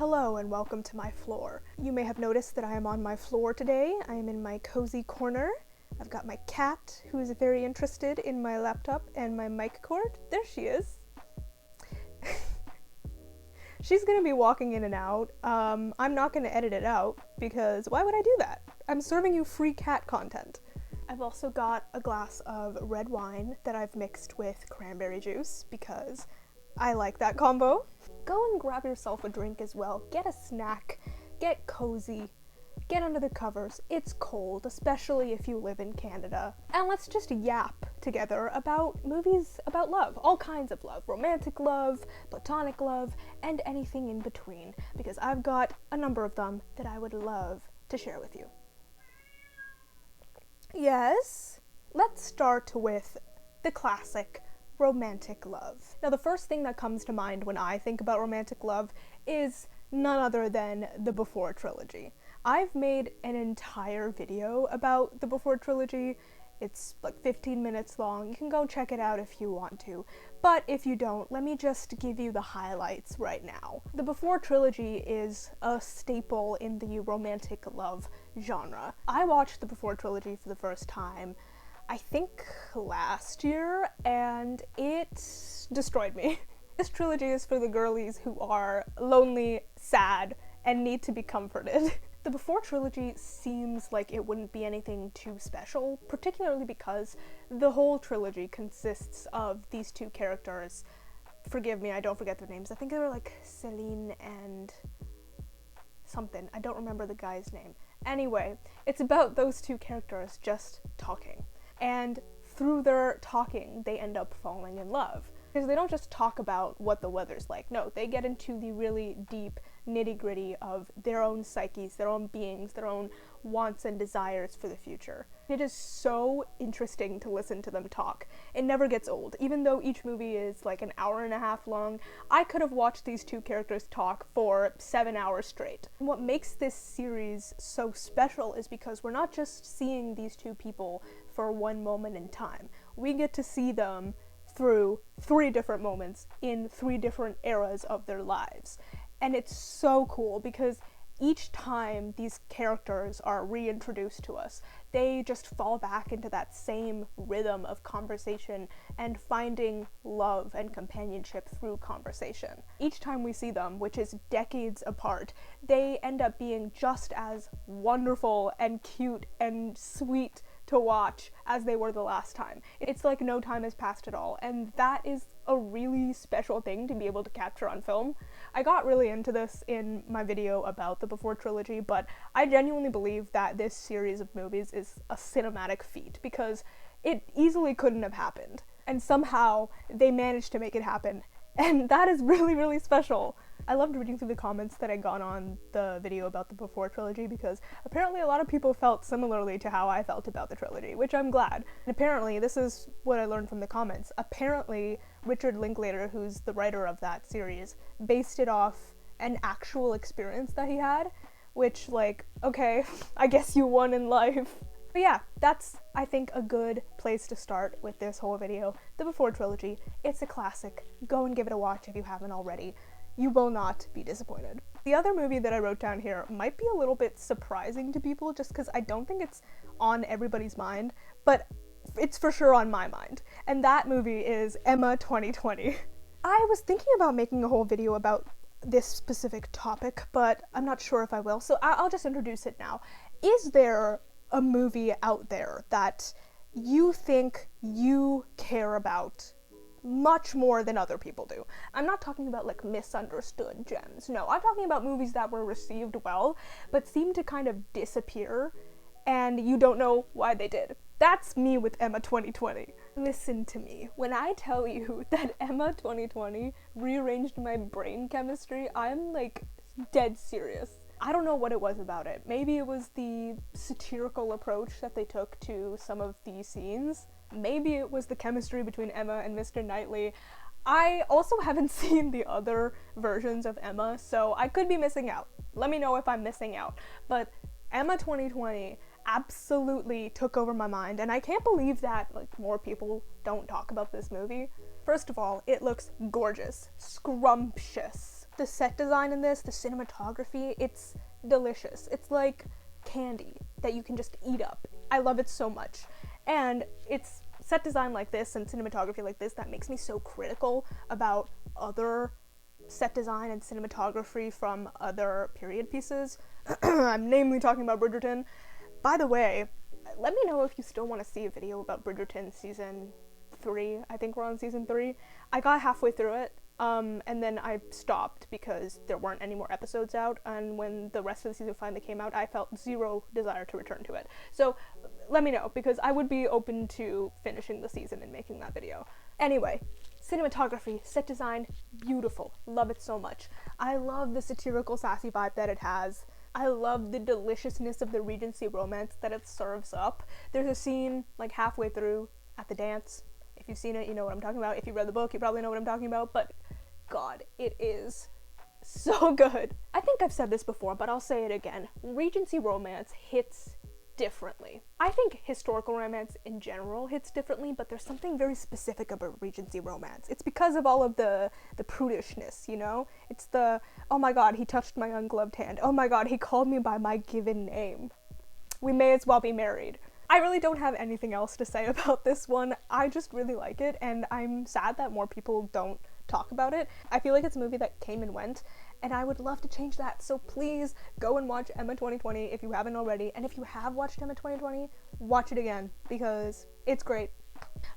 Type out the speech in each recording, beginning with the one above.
Hello and welcome to my floor. You may have noticed that I am on my floor today. I am in my cozy corner. I've got my cat, who is very interested in my laptop and my mic cord. There she is. She's gonna be walking in and out. I'm not gonna edit it out because why would I do that? I'm serving you free cat content. I've also got a glass of red wine that I've mixed with cranberry juice because I like that combo. Go and grab yourself a drink as well. Get a snack, get cozy, get under the covers. It's cold, especially if you live in Canada. And let's just yap together about movies about love. All kinds of love. Romantic love, platonic love, and anything in between. Because I've got a number of them that I would love to share with you. Yes, let's start with the classic romantic love. Now, the first thing that comes to mind when I think about romantic love is none other than the Before trilogy. I've made an entire video about the Before trilogy. It's like 15 minutes long. You can go check it out if you want to. But if you don't, let me just give you the highlights right now. The Before trilogy is a staple in the romantic love genre. I watched the Before trilogy for the first time I think last year, and it destroyed me. This trilogy is for the girlies who are lonely, sad, and need to be comforted. The Before trilogy seems like it wouldn't be anything too special, particularly because the whole trilogy consists of these two characters. Forgive me, I don't forget their names. I think they were like Celine and something. I don't remember the guy's name. Anyway, it's about those two characters just talking. And through their talking, they end up falling in love. Because they don't just talk about what the weather's like. No, they get into the really deep nitty-gritty of their own psyches, their own beings, their own wants and desires for the future. It is so interesting to listen to them talk. It never gets old. Even though each movie is like an hour and a half long, I could have watched these two characters talk for 7 hours straight. And what makes this series so special is because we're not just seeing these two people for one moment in time. We get to see them through 3 different moments in 3 different eras of their lives. And it's so cool because each time these characters are reintroduced to us, they just fall back into that same rhythm of conversation and finding love and companionship through conversation. Each time we see them, which is decades apart, they end up being just as wonderful and cute and sweet to watch as they were the last time. It's like no time has passed at all, and that is a really special thing to be able to capture on film. I got really into this in my video about the Before trilogy, but I genuinely believe that this series of movies is a cinematic feat because it easily couldn't have happened, and somehow they managed to make it happen, and that is really, really special. I loved reading through the comments that I got on the video about the Before trilogy because apparently a lot of people felt similarly to how I felt about the trilogy, which I'm glad. And apparently, this is what I learned from the comments, apparently Richard Linklater, who's the writer of that series, based it off an actual experience that he had, which, like, okay, I guess you won in life. But yeah, that's, I think, a good place to start with this whole video. The Before trilogy, it's a classic. Go and give it a watch if you haven't already. You will not be disappointed. The other movie that I wrote down here might be a little bit surprising to people just because I don't think it's on everybody's mind, but it's for sure on my mind. And that movie is Emma 2020. I was thinking about making a whole video about this specific topic, but I'm not sure if I will, so I'll just introduce it now. Is there a movie out there that you think you care about much more than other people do? I'm not talking about like misunderstood gems. No, I'm talking about movies that were received well, but seem to kind of disappear, and you don't know why they did. That's me with Emma 2020. Listen to me. When I tell you that Emma 2020 rearranged my brain chemistry, I'm like dead serious. I don't know what it was about it. Maybe it was the satirical approach that they took to some of these scenes. Maybe it was the chemistry between Emma and Mr. Knightley. I also haven't seen the other versions of Emma, so I could be missing out. Let me know if I'm missing out. But Emma 2020 absolutely took over my mind, and I can't believe that like more people don't talk about this movie. First of all, it looks gorgeous, scrumptious. The set design in this, the cinematography, it's delicious. It's like candy that you can just eat up. I love it so much. And it's set design like this and cinematography like this that makes me so critical about other set design and cinematography from other period pieces. I'm namely talking about Bridgerton. By the way, let me know if you still want to see a video about Bridgerton season 3. I think we're on season 3. I got halfway through it, and then I stopped because there weren't any more episodes out, and when the rest of the season finally came out, I felt zero desire to return to it. So let me know, because I would be open to finishing the season and making that video. Anyway, cinematography, set design, beautiful. Love it so much. I love the satirical, sassy vibe that it has. I love the deliciousness of the Regency romance that it serves up. There's a scene, like halfway through, at the dance. If you've seen it, you know what I'm talking about. If you read the book, you probably know what I'm talking about, but God, it is so good. I think I've said this before, but I'll say it again. Regency romance hits differently. I think historical romance in general hits differently, but there's something very specific about Regency romance. It's because of all of the prudishness, you know? It's the, oh my god, he touched my ungloved hand. Oh my god, he called me by my given name. We may as well be married. I really don't have anything else to say about this one. I just really like it, and I'm sad that more people don't talk about it. I feel like it's a movie that came and went, and I would love to change that, so please go and watch Emma 2020 if you haven't already, and if you have watched Emma 2020, watch it again, because it's great.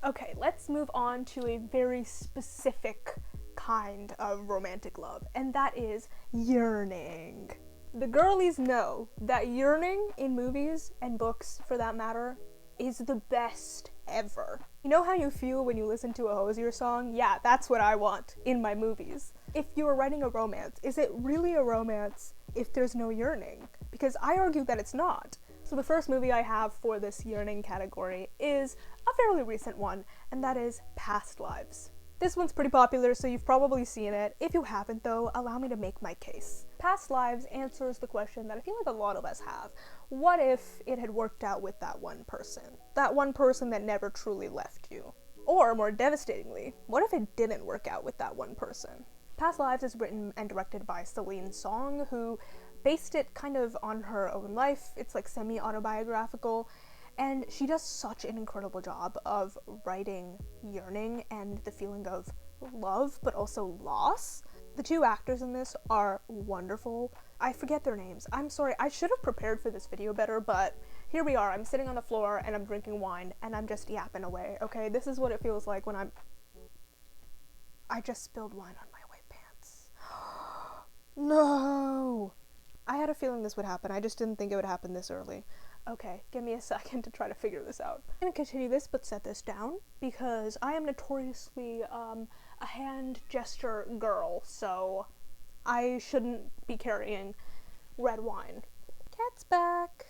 Okay, let's move on to a very specific kind of romantic love, and that is yearning. The girlies know that yearning in movies, and books for that matter, is the best ever. You know how you feel when you listen to a Hosier song? Yeah, that's what I want in my movies. If you are writing a romance, is it really a romance if there's no yearning? Because I argue that it's not. So the first movie I have for this yearning category is a fairly recent one, and that is Past Lives. This one's pretty popular, so you've probably seen it. If you haven't, though, allow me to make my case. Past Lives answers the question that I feel like a lot of us have. What if it had worked out with that one person? That one person that never truly left you? Or, more devastatingly, what if it didn't work out with that one person? Past Lives is written and directed by Celine Song, who based it kind of on her own life. It's like semi-autobiographical. And she does such an incredible job of writing yearning and the feeling of love, but also loss. The two actors in this are wonderful. I forget their names. I'm sorry, I should have prepared for this video better, but here we are. I'm sitting on the floor and I'm drinking wine and I'm just yapping away, okay? This is what it feels like when I just spilled wine on my white pants. No! I had a feeling this would happen. I just didn't think it would happen this early. Okay, give me a second to try to figure this out. I'm gonna continue this, but set this down, because I am notoriously, a hand gesture girl, so I shouldn't be carrying red wine. Cat's back.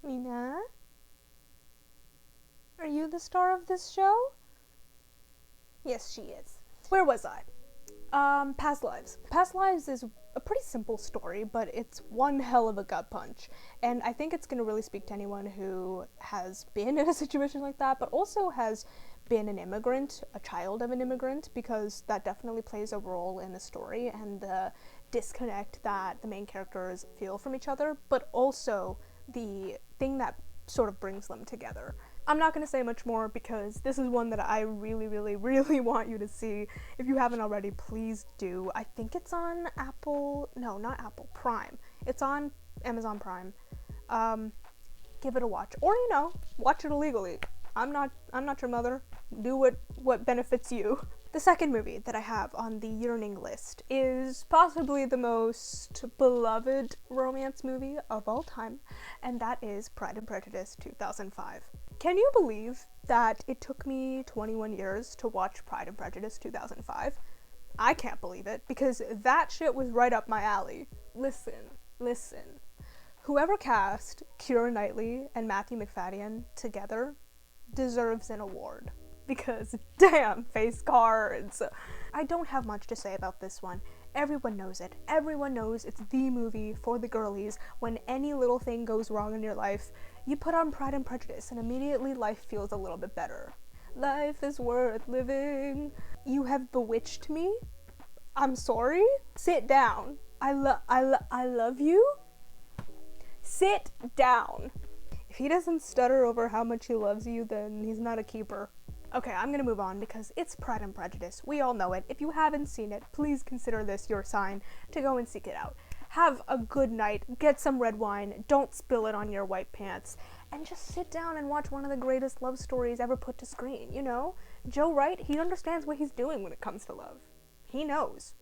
Mina? Are you the star of this show? Yes, she is. Where was I? Past Lives. Past Lives is a pretty simple story, but it's one hell of a gut punch. And I think it's going to really speak to anyone who has been in a situation like that, but also has been an immigrant, a child of an immigrant, because that definitely plays a role in the story and the disconnect that the main characters feel from each other, but also the thing that sort of brings them together. I'm not going to say much more because this is one that I really, really, really want you to see. If you haven't already, please do. I think it's on Prime. It's on Amazon Prime. Give it a watch. Or, watch it illegally. I'm not your mother. Do what benefits you. The second movie that I have on the yearning list is possibly the most beloved romance movie of all time, and that is Pride and Prejudice 2005. Can you believe that it took me 21 years to watch Pride and Prejudice 2005? I can't believe it, because that shit was right up my alley. Listen. Whoever cast Keira Knightley and Matthew McFadden together deserves an award. Because damn, face cards. I don't have much to say about this one. Everyone knows it. Everyone knows it's the movie for the girlies. When any little thing goes wrong in your life, you put on Pride and Prejudice and immediately life feels a little bit better. Life is worth living. You have bewitched me. I'm sorry. Sit down. I love you. Sit down. If he doesn't stutter over how much he loves you, then he's not a keeper. Okay, I'm gonna move on because it's Pride and Prejudice. We all know it. If you haven't seen it, please consider this your sign to go and seek it out. Have a good night, get some red wine, don't spill it on your white pants, and just sit down and watch one of the greatest love stories ever put to screen, you know? Joe Wright, he understands what he's doing when it comes to love. He knows.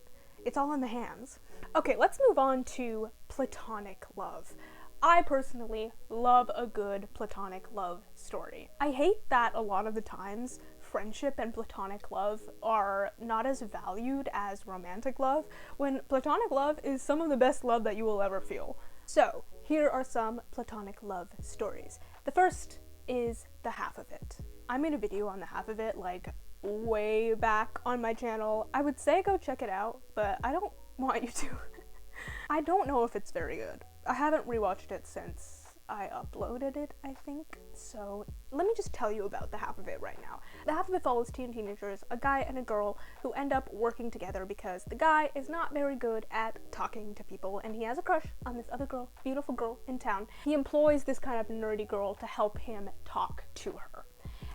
It's all in the hands. Okay, let's move on to platonic love. I personally love a good platonic love story. I hate that a lot of the times friendship and platonic love are not as valued as romantic love, when platonic love is some of the best love that you will ever feel. So, here are some platonic love stories. The first is The Half of It. I made a video on The Half of It like way back on my channel. I would say go check it out, but I don't want you to. I don't know if it's very good. I haven't rewatched it since I uploaded it, I think. So let me just tell you about The Half of It right now. The Half of It follows teenagers, a guy and a girl, who end up working together because the guy is not very good at talking to people and he has a crush on this other girl, beautiful girl in town. He employs this kind of nerdy girl to help him talk to her.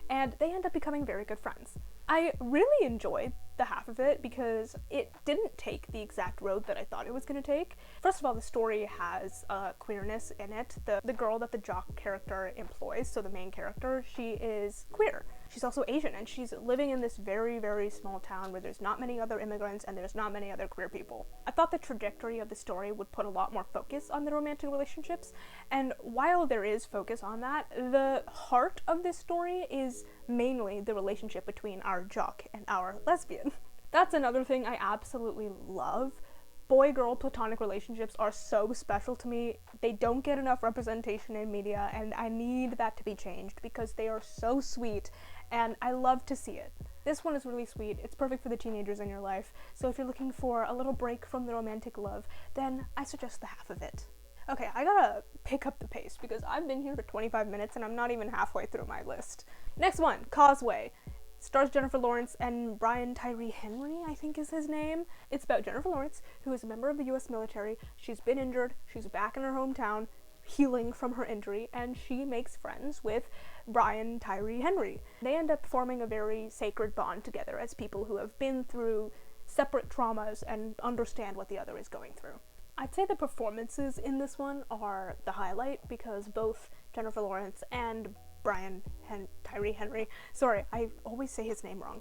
And they end up becoming very good friends. I really enjoyed The Half of It because it didn't take the exact road that I thought it was going to take. First of all, the story has queerness in it. The girl that the jock character employs, so the main character, she is queer. She's also Asian, and she's living in this very, very small town where there's not many other immigrants and there's not many other queer people. I thought the trajectory of the story would put a lot more focus on the romantic relationships, and while there is focus on that, the heart of this story is mainly the relationship between our jock and our lesbian. That's another thing I absolutely love. Boy-girl platonic relationships are so special to me. They don't get enough representation in media, and I need that to be changed because they are so sweet, and I love to see it. This one is really sweet. It's perfect for the teenagers in your life, so if you're looking for a little break from the romantic love, then I suggest The Half of It. Okay, I gotta pick up the pace because I've been here for 25 minutes and I'm not even halfway through my list. Next one, Causeway. Stars Jennifer Lawrence and Brian Tyree Henry, I think is his name. It's about Jennifer Lawrence, who is a member of the US military. She's been injured, she's back in her hometown, healing from her injury, and she makes friends with Brian Tyree Henry. They end up forming a very sacred bond together as people who have been through separate traumas and understand what the other is going through. I'd say the performances in this one are the highlight because both Jennifer Lawrence and Tyree Henry, sorry, I always say his name wrong.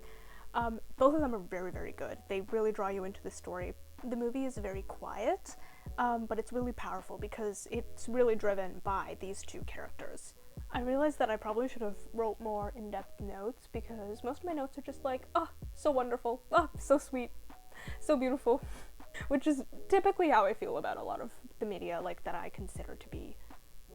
Both of them are very, very good. They really draw you into the story. The movie is very quiet, but it's really powerful because it's really driven by these two characters. I realized that I probably should have wrote more in-depth notes because most of my notes are just like, oh, so wonderful, oh, so sweet, so beautiful, which is typically how I feel about a lot of the media, like, that I consider to be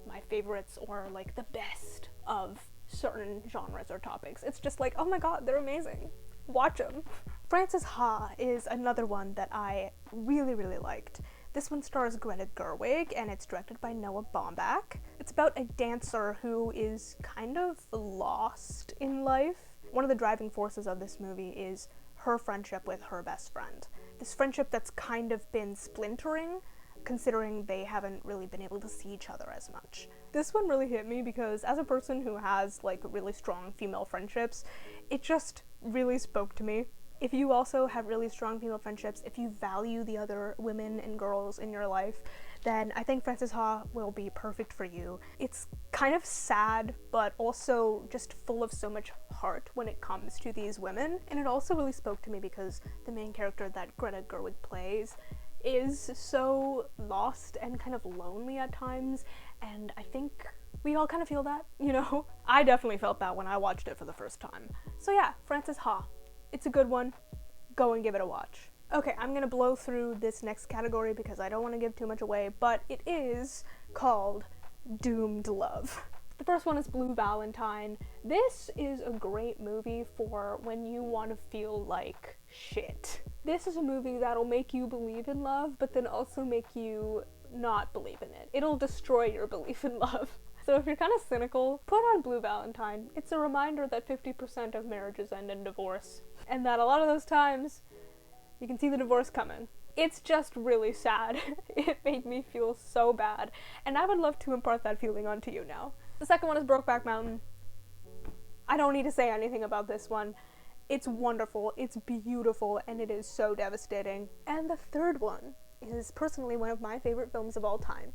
my favorites or like the best of certain genres or topics. It's just like, oh my god, they're amazing. Watch them. Frances Ha is another one that I really, really liked. This one stars Greta Gerwig and it's directed by Noah Baumbach. It's about a dancer who is kind of lost in life. One of the driving forces of this movie is her friendship with her best friend. This friendship that's kind of been splintering, considering they haven't really been able to see each other as much. This one really hit me because as a person who has like really strong female friendships, it just really spoke to me. If you also have really strong female friendships, if you value the other women and girls in your life, then I think Frances Ha will be perfect for you. It's kind of sad, but also just full of so much heart when it comes to these women. And it also really spoke to me because the main character that Greta Gerwig plays is so lost and kind of lonely at times, and I think we all kind of feel that, you know? I definitely felt that when I watched it for the first time. So yeah, Frances Ha. It's a good one. Go and give it a watch. Okay, I'm gonna blow through this next category because I don't want to give too much away, but it is called Doomed Love. The first one is Blue Valentine. This is a great movie for when you want to feel like shit. This is a movie that'll make you believe in love, but then also make you not believe in it. It'll destroy your belief in love. So if you're kind of cynical, put on Blue Valentine. It's a reminder that 50% of marriages end in divorce, and that a lot of those times, you can see the divorce coming. It's just really sad. It made me feel so bad, and I would love to impart that feeling onto you now. The second one is Brokeback Mountain. I don't need to say anything about this one. It's wonderful, it's beautiful, and it is so devastating. And the third one is personally one of my favorite films of all time,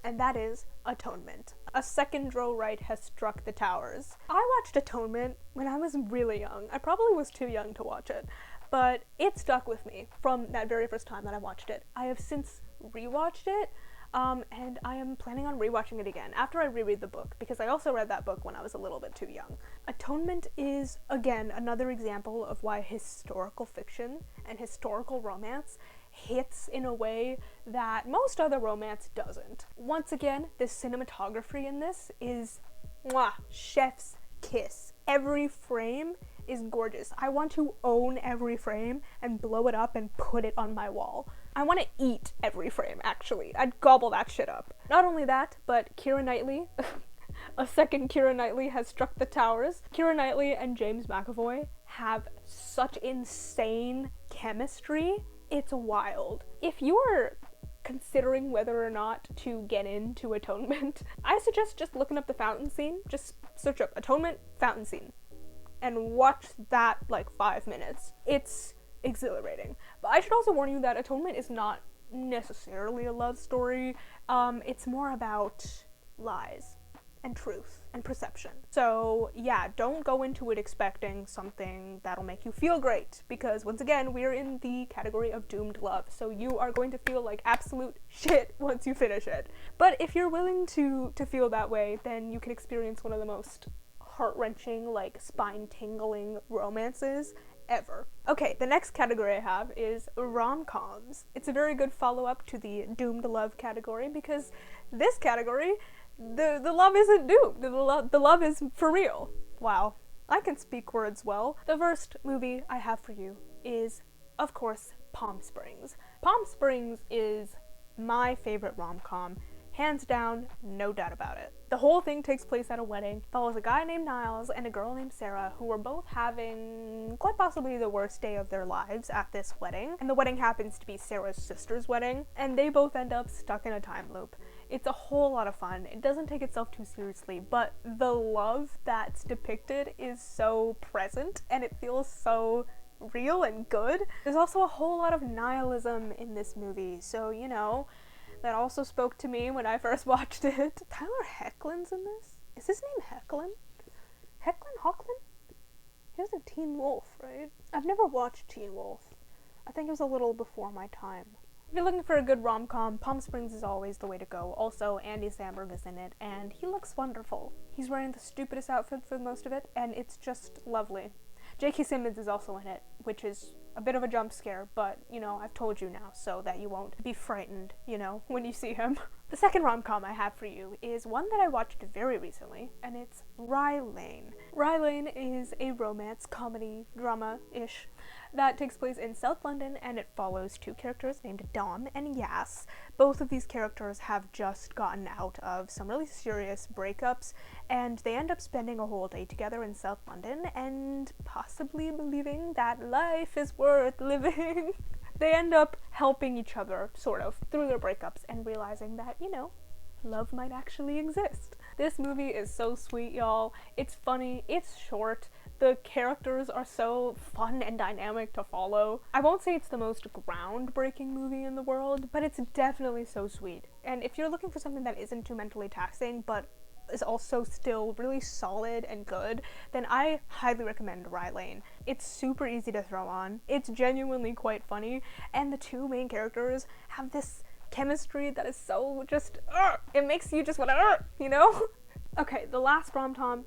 and that is Atonement. A second row right has struck the towers. I watched Atonement when I was really young. I probably was too young to watch it, but it stuck with me from that very first time that I watched it. I have since rewatched it, and I am planning on rewatching it again after I reread the book, because I also read that book when I was a little bit too young. Atonement is, again, another example of why historical fiction and historical romance hits in a way that most other romance doesn't. Once again, the cinematography in this is mwah, chef's kiss. Every frame is gorgeous. I want to own every frame and blow it up and put it on my wall. I want to eat every frame, actually. I'd gobble that shit up. Not only that, but Keira Knightley, a second Keira Knightley has struck the towers. Keira Knightley and James McAvoy have such insane chemistry. It's wild. If you are considering whether or not to get into Atonement, I suggest just looking up the fountain scene. Just search up Atonement fountain scene and watch that like 5 minutes. It's exhilarating. But I should also warn you that Atonement is not necessarily a love story. It's more about lies and truth and perception. So yeah, don't go into it expecting something that'll make you feel great, because once again, we're in the category of doomed love, so you are going to feel like absolute shit once you finish it. But if you're willing to feel that way, then you can experience one of the most heart-wrenching, like spine-tingling romances ever. Okay, the next category I have is rom-coms. It's a very good follow-up to the doomed love category, because this category, the love isn't doomed. The love is for real. Wow, I can speak words well. The first movie I have for you is, of course, Palm Springs. Palm Springs is my favorite rom-com. Hands down, no doubt about it. The whole thing takes place at a wedding, follows a guy named Niles and a girl named Sarah, who are both having quite possibly the worst day of their lives at this wedding. And the wedding happens to be Sarah's sister's wedding, and they both end up stuck in a time loop. It's a whole lot of fun. It doesn't take itself too seriously, but the love that's depicted is so present, and it feels so real and good. There's also a whole lot of nihilism in this movie, so, you know, that also spoke to me when I first watched it. Tyler Hoechlin's in this? Is his name Hoechlin? Hoechlin? He was in Teen Wolf, right? I've never watched Teen Wolf. I think it was a little before my time. If you're looking for a good rom-com, Palm Springs is always the way to go. Also, Andy Samberg is in it, and he looks wonderful. He's wearing the stupidest outfit for most of it, and it's just lovely. J.K. Simmons is also in it, which is a bit of a jump scare, but, you know, I've told you now so that you won't be frightened, you know, when you see him. The second rom-com I have for you is one that I watched very recently, and it's Rye Lane. Rye Lane is a romance, comedy, drama-ish that takes place in South London, and it follows two characters named Dom and Yas. Both of these characters have just gotten out of some really serious breakups, and they end up spending a whole day together in South London and possibly believing that life is worth living. They end up helping each other, sort of, through their breakups and realizing that, you know, love might actually exist. This movie is so sweet, y'all. It's funny, it's short, the characters are so fun and dynamic to follow. I won't say it's the most groundbreaking movie in the world, but it's definitely so sweet. And if you're looking for something that isn't too mentally taxing, but is also still really solid and good, then I highly recommend Rye Lane. It's super easy to throw on, it's genuinely quite funny, and the two main characters have this chemistry that is so just, it makes you just wanna, you know? Okay, the last rom-com?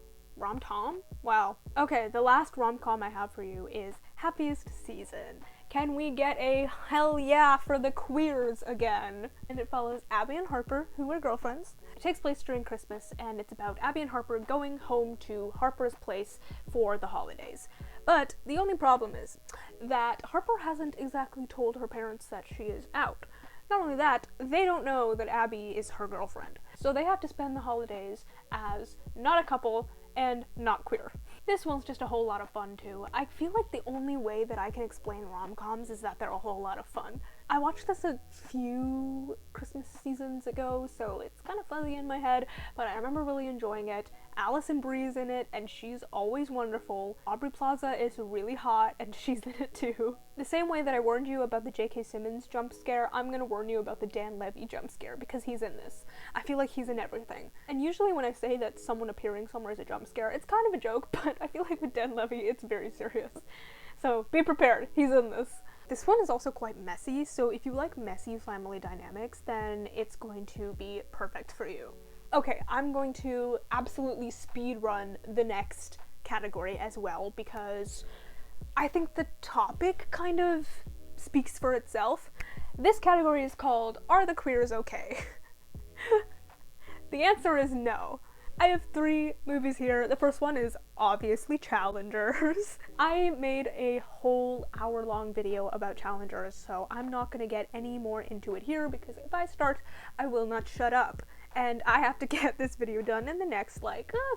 Wow. Okay, the last rom-com I have for you is Happiest Season. Can we get a hell yeah for the queers again? And it follows Abby and Harper, who are girlfriends. It takes place during Christmas, and it's about Abby and Harper going home to Harper's place for the holidays. But the only problem is that Harper hasn't exactly told her parents that she is out. Not only that, they don't know that Abby is her girlfriend. so they have to spend the holidays as not a couple and not queer. This one's just a whole lot of fun too. I feel like the only way that I can explain rom-coms is that they're a whole lot of fun. I watched this a few Christmas seasons ago, so it's kind of fuzzy in my head, but I remember really enjoying it. Alison Brie's in it, and she's always wonderful. Aubrey Plaza is really hot, and she's in it too. The same way that I warned you about the J.K. Simmons jump scare, I'm gonna warn you about the Dan Levy jump scare, because he's in this. I feel like he's in everything. And usually when I say that someone appearing somewhere is a jump scare, it's kind of a joke, but I feel like with Dan Levy, it's very serious. So be prepared, he's in this. This one is also quite messy, so if you like messy family dynamics, then it's going to be perfect for you. Okay, I'm going to absolutely speed run the next category as well, because I think the topic kind of speaks for itself. This category is called, Are the Queers Okay? The answer is no. I have 3 movies here. The first one is obviously Challengers. I made a whole hour-long video about Challengers, so I'm not gonna get any more into it here, because if I start, I will not shut up. And I have to get this video done in the next,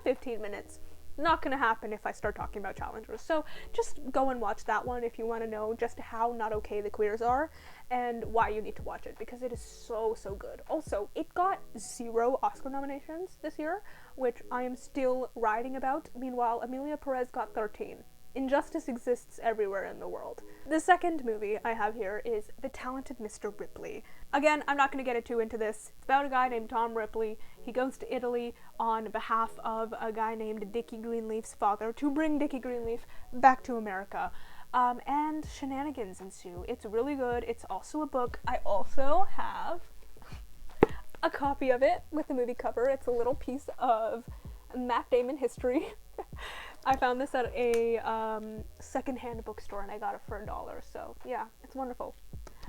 15 minutes. Not gonna happen if I start talking about Challengers. So just go and watch that one if you want to know just how not okay the queers are and why you need to watch it, because it is so, so good. Also, it got 0 Oscar nominations this year, which I am still writing about. Meanwhile, Emilia Perez got 13. Injustice exists everywhere in the world. The second movie I have here is The Talented Mr. Ripley. Again, I'm not going to get too into this. It's about a guy named Tom Ripley. He goes to Italy on behalf of a guy named Dickie Greenleaf's father to bring Dickie Greenleaf back to America. And shenanigans ensue. It's really good. It's also a book. I also have a copy of it with the movie cover. It's a little piece of Matt Damon history. I found this at a secondhand bookstore and I got it for $1, so yeah, it's wonderful.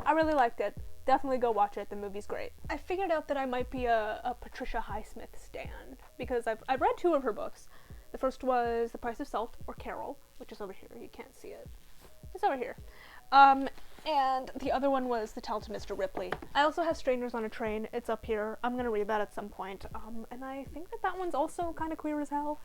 I really liked it. Definitely go watch it, the movie's great. I figured out that I might be a Patricia Highsmith stan, because I've read 2 of her books. The first was The Price of Salt, or Carol, which is over here, you can't see it. It's over here. And the other one was The Talented Mr. Ripley. I also have Strangers on a Train, it's up here. I'm gonna read that at some point. And I think that one's also kind of queer as hell.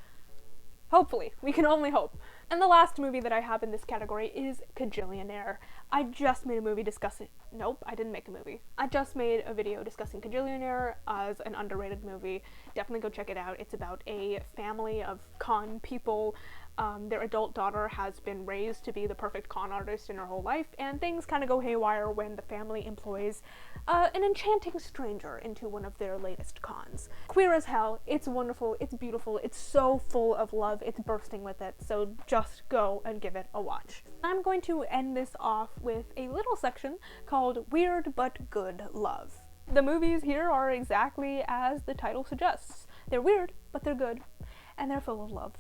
Hopefully. We can only hope. And the last movie that I have in this category is Kajillionaire. I just made a movie discussing... Nope, I didn't make a movie. I just made a video discussing Kajillionaire as an underrated movie. Definitely go check it out. It's about a family of con people. Their adult daughter has been raised to be the perfect con artist in her whole life, and things kind of go haywire when the family employs an enchanting stranger into one of their latest cons. Queer as hell, it's wonderful, it's beautiful, it's so full of love, it's bursting with it, so just go and give it a watch. I'm going to end this off with a little section called Weird But Good Love. The movies here are exactly as the title suggests. They're weird, but they're good, and they're full of love.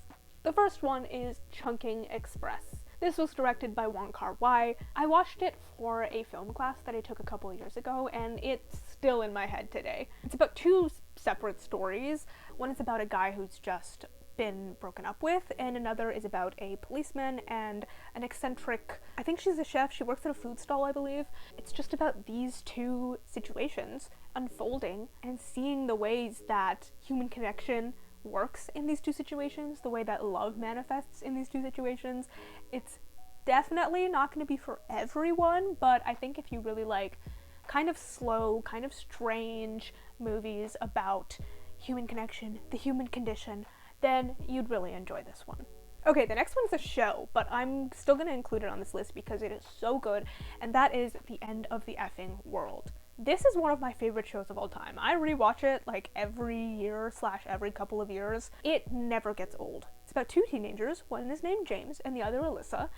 The first one is Chungking Express. This was directed by Wong Kar-wai. I watched it for a film class that I took a couple of years ago, and it's still in my head today. It's about 2 separate stories. One is about a guy who's just been broken up with, and another is about a policeman and an eccentric, I think she's a chef, she works at a food stall, I believe. It's just about these 2 situations unfolding and seeing the ways that human connection works in these 2 situations, the way that love manifests in these 2 situations. It's definitely not going to be for everyone, but I think if you really like kind of slow, kind of strange movies about human connection, the human condition, then you'd really enjoy this one. Okay, the next one's a show, but I'm still going to include it on this list because it is so good, and that is The End of the Effing World. This is one of my favorite shows of all time. I rewatch it every year / every couple of years. It never gets old. It's about 2 teenagers. One is named James and the other Alyssa.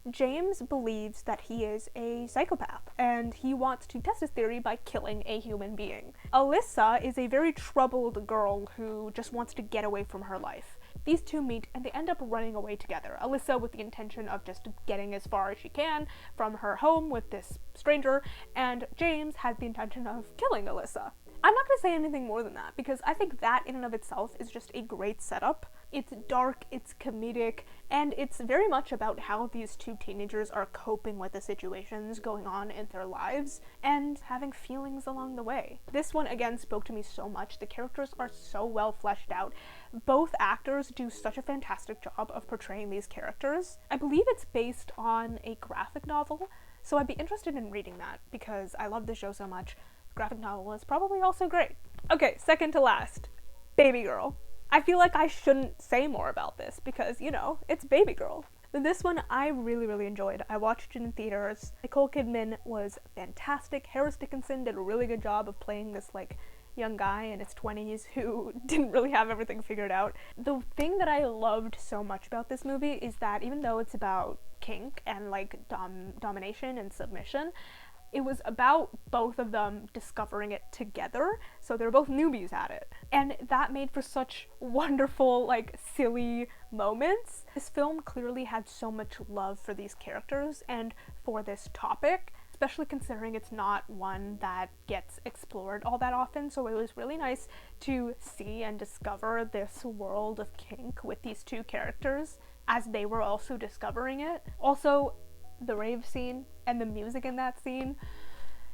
James believes that he is a psychopath, and he wants to test his theory by killing a human being. Alyssa is a very troubled girl who just wants to get away from her life. These 2 meet and they end up running away together. Alyssa with the intention of just getting as far as she can from her home with this stranger, and James has the intention of killing Alyssa. I'm not going to say anything more than that because I think that in and of itself is just a great setup It's dark, it's comedic, and it's very much about how these two teenagers are coping with the situations going on in their lives and having feelings along the way. This one again spoke to me so much. The characters are so well fleshed out. Both actors do such a fantastic job of portraying these characters. I believe it's based on a graphic novel, so I'd be interested in reading that because I love the show so much. The graphic novel is probably also great. Okay, second to last, Baby Girl. I feel like I shouldn't say more about this because, you know, it's Baby Girl. This one I really enjoyed. I watched it in theaters. Nicole Kidman was fantastic. Harris Dickinson did a really good job of playing this, like, young guy in his 20s who didn't really have everything figured out. The thing that I loved so much about this movie is that even though it's about kink and, like, domination and submission, it was about both of them discovering it together, so they're both newbies at it. And that made for such wonderful, like, silly moments. This film clearly had so much love for these characters and for this topic, especially considering it's not one that gets explored all that often, so it was really nice to see and discover this world of kink with these two characters as they were also discovering it. Also, the rave scene and the music in that scene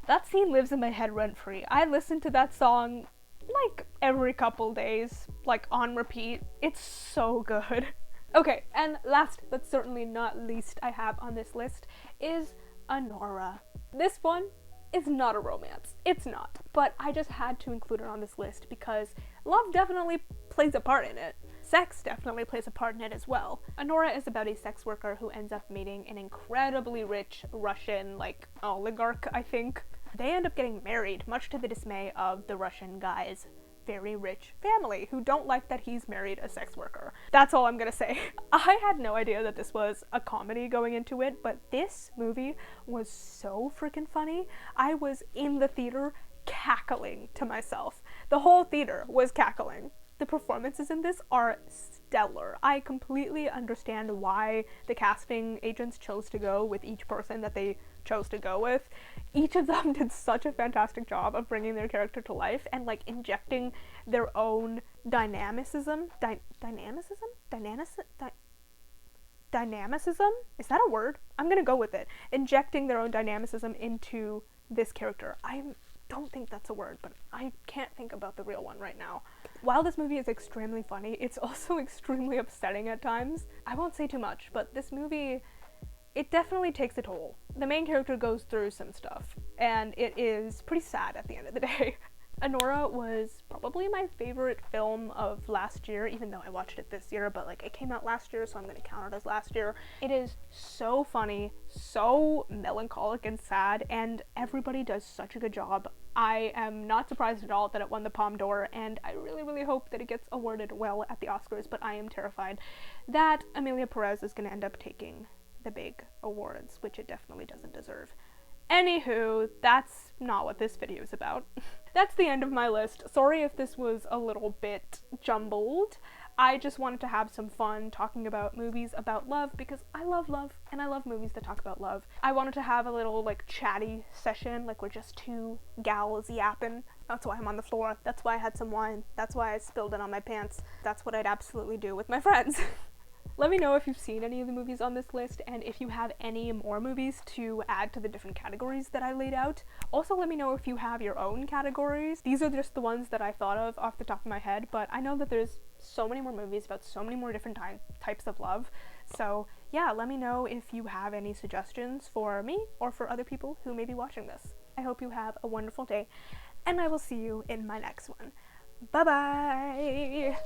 lives in my head rent-free. I listen to that song like every couple days, like on repeat. It's so good. Okay, and last but certainly not least I have on this list is Anora. This one is not a romance. It's not. But I just had to include it on this list because love definitely plays a part in it. Sex definitely plays a part in it as well. Anora is about a sex worker who ends up meeting an incredibly rich Russian, like, oligarch, I think. They end up getting married, much to the dismay of the Russian guy's very rich family, who don't like that he's married a sex worker. That's all I'm gonna say. I had no idea that this was a comedy going into it, but this movie was so freaking funny. I was in the theater cackling to myself. The whole theater was cackling. The performances in this are stellar. I completely understand why the casting agents chose to go with each person that they chose to go with. Each of them did such a fantastic job of bringing their character to life and, like, injecting their own dynamicism? Dynamicism? Is that a word? I'm gonna go with it. Injecting their own dynamicism into this character. I don't think that's a word, but I can't think about the real one right now. While this movie is extremely funny, it's also extremely upsetting at times. I won't say too much, but this movie, it definitely takes a toll. The main character goes through some stuff, and it is pretty sad at the end of the day. Anora was probably my favorite film of last year, even though I watched it this year, but, like, it came out last year, so I'm gonna count it as last year. It is so funny, so melancholic and sad, and everybody does such a good job. I am not surprised at all that it won the Palme d'Or, and I really hope that it gets awarded well at the Oscars, but I am terrified that Emilia Perez is gonna end up taking the big awards, which it definitely doesn't deserve. Anywho, that's not what this video is about. That's the end of my list. Sorry if this was a little bit jumbled. I just wanted to have some fun talking about movies about love because I love love and I love movies that talk about love. I wanted to have a little, like, chatty session, like we're just two gals yapping. That's why I'm on the floor. That's why I had some wine. That's why I spilled it on my pants. That's what I'd absolutely do with my friends. Let me know if you've seen any of the movies on this list and if you have any more movies to add to the different categories that I laid out. Also, let me know if you have your own categories. These are just the ones that I thought of off the top of my head, but I know that there's so many more movies about so many more different types of love. So yeah, let me know if you have any suggestions for me or for other people who may be watching this. I hope you have a wonderful day, and I will see you in my next one. Bye bye!